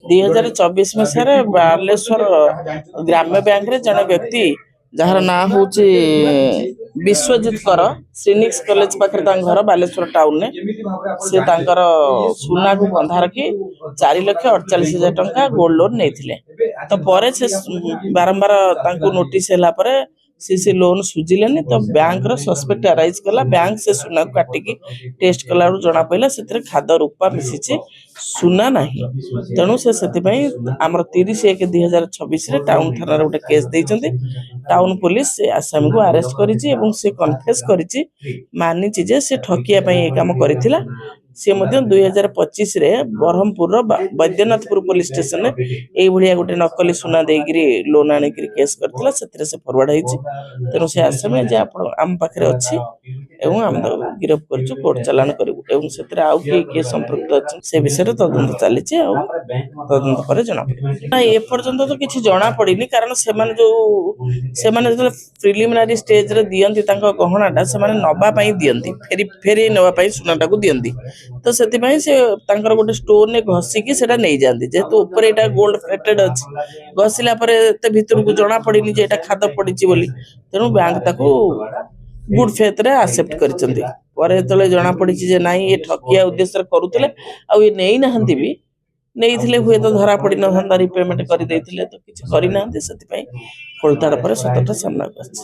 2024 ମସିହାରେ ବାଲେଶ୍ୱର ଗ୍ରାମ୍ୟ ବ୍ୟାଙ୍କରେ ଜଣେ ବ୍ୟକ୍ତି ଯାହାର ନାଁ ହେଉଛି ବିଶ୍ୱଜିତ କର ଶ୍ରୀନିକ୍ସ କଲେଜ ପାଖରେ ତାଙ୍କ ଘର ବାଲେଶ୍ୱର ଟାଉନରେ ସେ ତାଙ୍କର ସୁନାକୁ ବନ୍ଧା ରଖି 4,48,000 ଟଙ୍କା ଗୋଲ୍ଡ ଲୋନ୍ ନେଇଥିଲେ। ତ ପରେ ସେ ବାରମ୍ବାର ତାଙ୍କୁ ନୋଟିସ୍ ହେଲା ପରେ ସେ ଲୋନ୍ ସୁଝିଲେନି। ତ ବ୍ୟାଙ୍କର ସସ୍ପେକ୍ଟ ଆରାଇଜ୍ କଲା। ବ୍ୟାଙ୍କ ସେ ସୁନାକୁ କାଟିକି ଟେଷ୍ଟ କଲା ବେଳକୁ ଜଣା ପଡ଼ିଲା ସେଥିରେ ଖାଦ ରୂପା ମିଶିଛି, ସୁନା ନାହିଁ। ତେଣୁ ସେ ସେଥିପାଇଁ ଆମର 30/1/2026 ଟାଉନ ଥାନାରେ ଗୋଟେ କେସ୍ ଦେଇଛନ୍ତି। ଟାଉନ ପୋଲିସ ସେ ଆସାମୀକୁ ଆରେଷ୍ଟ କରିଛି ଏବଂ ସେ କନଫେସ୍ କରିଛି, ମାନିଛି ଯେ ସେ ଠକିବା ପାଇଁ ଏ କାମ କରିଥିଲା। ସେ ମଧ୍ୟ 2025ରେ ବ୍ରହ୍ମପୁରର ବୈଦ୍ୟନାଥପୁର ପୋଲିସ ଷ୍ଟେସନରେ ଏଇଭଳିଆ ଗୋଟେ ନକଲି ସୁନା ଦେଇକିରି ଲୋନ୍ ଆଣିକିରି କେସ୍ କରିଥିଲା। ସେଥିରେ ସେ ଫରୱାର୍ଡ ହେଇଛି। ତେଣୁ ସେ ଆସାମୀ ଯେ ଆପଣ ଆମ ପାଖରେ ଅଛି ଏବଂ ଆମେ ତାକୁ ଗିରଫ କରିଛୁ, କୋର୍ଟ ଚାଲାଣ କରିବୁ ଏବଂ ସେଥିରେ ଆଉ କିଏ ସମ୍ପୃକ୍ତ ଅଛନ୍ତି ସେ ବିଷୟରେ ତଦନ୍ତ ଚାଲିଛି। ଆଉ ତଦନ୍ତ ପରେ ଜଣାପଡ଼ିବ। ନାଇଁ, ଏପର୍ଯ୍ୟନ୍ତ ତ କିଛି ଜଣାପଡ଼ିନି, କାରଣ ସେମାନେ ଯେତେବେଳେ ପ୍ରିଲିମିନାରୀ ଷ୍ଟେଜରେ ଦିଅନ୍ତି ତାଙ୍କ ଗହଣାଟା, ସେମାନେ ନେବା ପାଇଁ ଦିଅନ୍ତି, ଫେରେଇ ନେବା ପାଇଁ ସୁନାଟାକୁ ଦିଅନ୍ତି। ତ ସେଥିପାଇଁ ସେ ତାଙ୍କର ଗୋଟେ ଷ୍ଟୋନରେ ଘଷିକି ସେଟା ନେଇଯାଆନ୍ତି। ଯେହେତୁ ଉପରେ ଏଇଟା ଗୋଲ୍ଡ ପ୍ଲେଟେଡ୍ ଅଛି, ଘଷିଲା ପରେ ଏତେ ଭିତରକୁ ଜଣା ପଡ଼ିନି ଯେ ଏଇଟା ଖାଦ ପଡ଼ିଛି ବୋଲି। ତେଣୁ ବ୍ୟାଙ୍କ ତାକୁ ଗୁଡ୍ ଫେଥରେ ଆକ୍ସେପ୍ଟ କରିଛନ୍ତି। ପରେ ଯେତେବେଳେ ଜଣା ପଡ଼ିଛି ଯେ ନାଇଁ ଏ ଠକିବା ଉଦ୍ଦେଶ୍ୟରେ କରୁଥିଲେ ଆଉ ଏ ନେଇନାହାନ୍ତି ବି, ନେଇଥିଲେ ହୁଏତ ଧରା ପଡ଼ିନଥାନ୍ତା, ରିପେମେଣ୍ଟ କରିଦେଇଥିଲେ, ତ କିଛି କରିନାହାନ୍ତି। ସେଥିପାଇଁ ଖୋଳତାଡ଼ ପରେ ସତଟା ସାମ୍ନାକୁ ଆସିଛି।